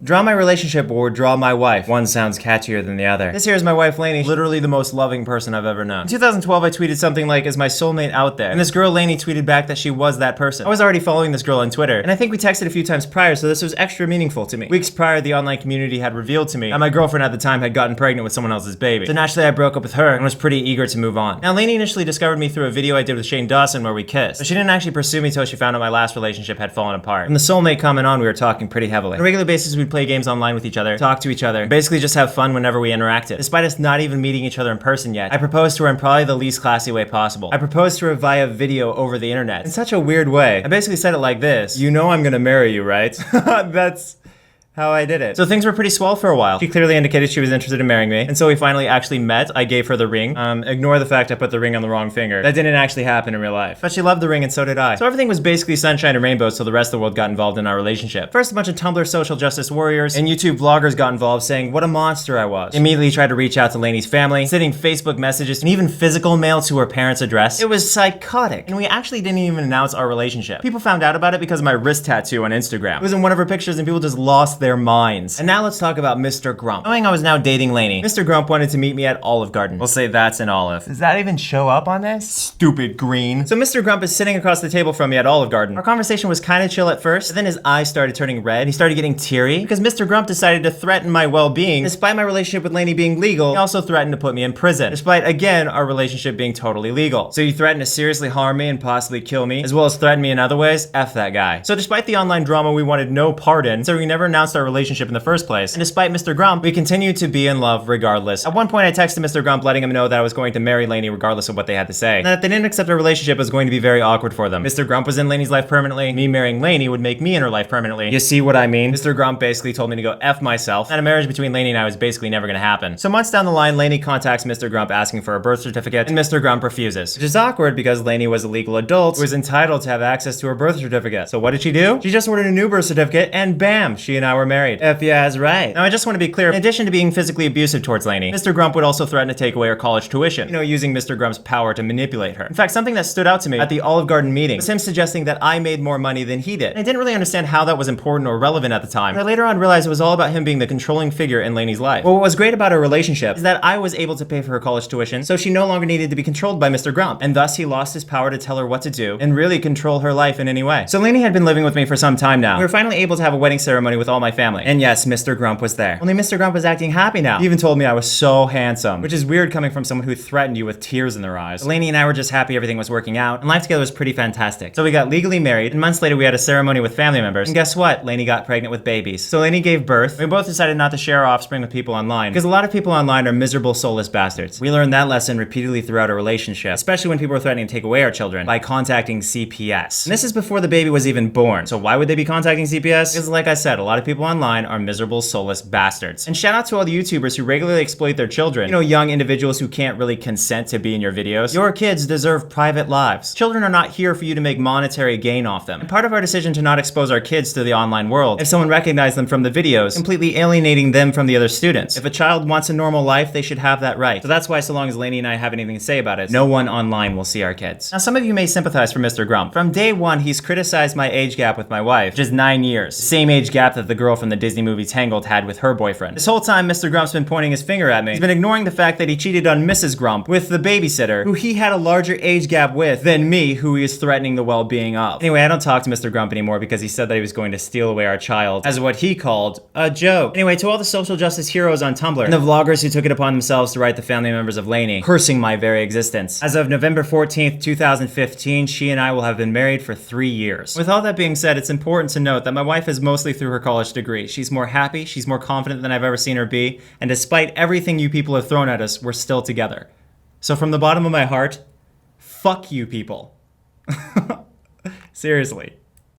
Draw my relationship or draw my wife. One sounds catchier than the other. This here is my wife, Lainey, literally the most loving person I've ever known. In 2012, I tweeted something like, "Is my soulmate out there?" And this girl, Lainey, tweeted back that she was that person. I was already following this girl on Twitter, and I think we texted a few times prior, so this was extra meaningful to me. Weeks prior, the online community had revealed to me that my girlfriend at the time had gotten pregnant with someone else's baby. So naturally, I broke up with her and was pretty eager to move on. Now, Lainey initially discovered me through a video I did with Shane Dawson where we kissed, but she didn't actually pursue me till she found out my last relationship had fallen apart. From the soulmate comment on, we were talking pretty heavily. On a regular basis, we'd play games online with each other, talk to each other, basically just have fun whenever we interacted. Despite us not even meeting each other in person yet, I proposed to her in probably the least classy way possible. I proposed to her via video over the internet. In such a weird way. I basically said it like this: "You know I'm gonna marry you, right?" That's how I did it. So things were pretty swell for a while. She clearly indicated she was interested in marrying me, and so we finally actually met. I gave her the ring. Ignore the fact I put the ring on the wrong finger. That didn't actually happen in real life. But she loved the ring and so did I. So everything was basically sunshine and rainbows till the rest of the world got involved in our relationship. First, a bunch of Tumblr social justice warriors and YouTube vloggers got involved saying what a monster I was. Immediately tried to reach out to Lainey's family, sending Facebook messages and even physical mail to her parents' address. It was psychotic. And we actually didn't even announce our relationship. People found out about it because of my wrist tattoo on Instagram. It was in one of her pictures and people just lost their minds. And now let's talk about Mr. Grump. Knowing I was now dating Lainey, Mr. Grump wanted to meet me at Olive Garden. We'll say that's an olive. Does that even show up on this? Stupid green. So Mr. Grump is sitting across the table from me at Olive Garden. Our conversation was kind of chill at first, but then his eyes started turning red. He started getting teary because Mr. Grump decided to threaten my well-being. Despite my relationship with Lainey being legal, he also threatened to put me in prison. Despite, again, our relationship being totally legal. So he threatened to seriously harm me and possibly kill me, as well as threaten me in other ways. F that guy. So despite the online drama, we wanted no pardon, so we never announced our relationship in the first place. And despite Mr. Grump, we continued to be in love regardless. At one point, I texted Mr. Grump letting him know that I was going to marry Lainey regardless of what they had to say. And that if they didn't accept our relationship, it was going to be very awkward for them. Mr. Grump was in Lainey's life permanently. Me marrying Lainey would make me in her life permanently. You see what I mean? Mr. Grump basically told me to go F myself, and a marriage between Lainey and I was basically never gonna happen. So months down the line, Lainey contacts Mr. Grump asking for a birth certificate, and Mr. Grump refuses. Which is awkward because Lainey was a legal adult who was entitled to have access to her birth certificate. So what did she do? She just ordered a new birth certificate, and bam, she and I were married. F yeah, that's right. Now I just want to be clear, in addition to being physically abusive towards Lainey, Mr. Grump would also threaten to take away her college tuition, using Mr. Grump's power to manipulate her. In fact, something that stood out to me at the Olive Garden meeting was him suggesting that I made more money than he did. And I didn't really understand how that was important or relevant at the time, but I later on realized it was all about him being the controlling figure in Lainey's life. Well, what was great about our relationship is that I was able to pay for her college tuition, so she no longer needed to be controlled by Mr. Grump, and thus he lost his power to tell her what to do and really control her life in any way. So Lainey had been living with me for some time now. We were finally able to have a wedding ceremony with all my family. And yes, Mr. Grump was there. Only Mr. Grump was acting happy now. He even told me I was so handsome, which is weird coming from someone who threatened you with tears in their eyes. But Lainey and I were just happy everything was working out, and life together was pretty fantastic. So we got legally married, and months later we had a ceremony with family members, and guess what? Lainey got pregnant with babies. So Lainey gave birth. We both decided not to share our offspring with people online, because a lot of people online are miserable, soulless bastards. We learned that lesson repeatedly throughout our relationship, especially when people were threatening to take away our children by contacting CPS. And this is before the baby was even born. So why would they be contacting CPS? Because like I said, a lot of people online are miserable, soulless bastards. And shout out to all the YouTubers who regularly exploit their children. Young individuals who can't really consent to be in your videos. Your kids deserve private lives. Children are not here for you to make monetary gain off them. And part of our decision to not expose our kids to the online world, if someone recognized them from the videos, completely alienating them from the other students. If a child wants a normal life, they should have that right. So that's why so long as Lainey and I have anything to say about it, no one online will see our kids. Now some of you may sympathize for Mr. Grump. From day one, he's criticized my age gap with my wife, which is 9 years. The same age gap that the girl from the Disney movie Tangled had with her boyfriend. This whole time, Mr. Grump's been pointing his finger at me. He's been ignoring the fact that he cheated on Mrs. Grump with the babysitter, who he had a larger age gap with than me, who he is threatening the well-being of. Anyway, I don't talk to Mr. Grump anymore because he said that he was going to steal away our child as what he called a joke. Anyway, to all the social justice heroes on Tumblr and the vloggers who took it upon themselves to write the family members of Lainey, cursing my very existence. As of November 14th, 2015, she and I will have been married for 3 years. With all that being said, it's important to note that my wife is mostly through her college degree. She's more happy, she's more confident than I've ever seen her be, and despite everything you people have thrown at us, we're still together. So from the bottom of my heart, fuck you people. Seriously.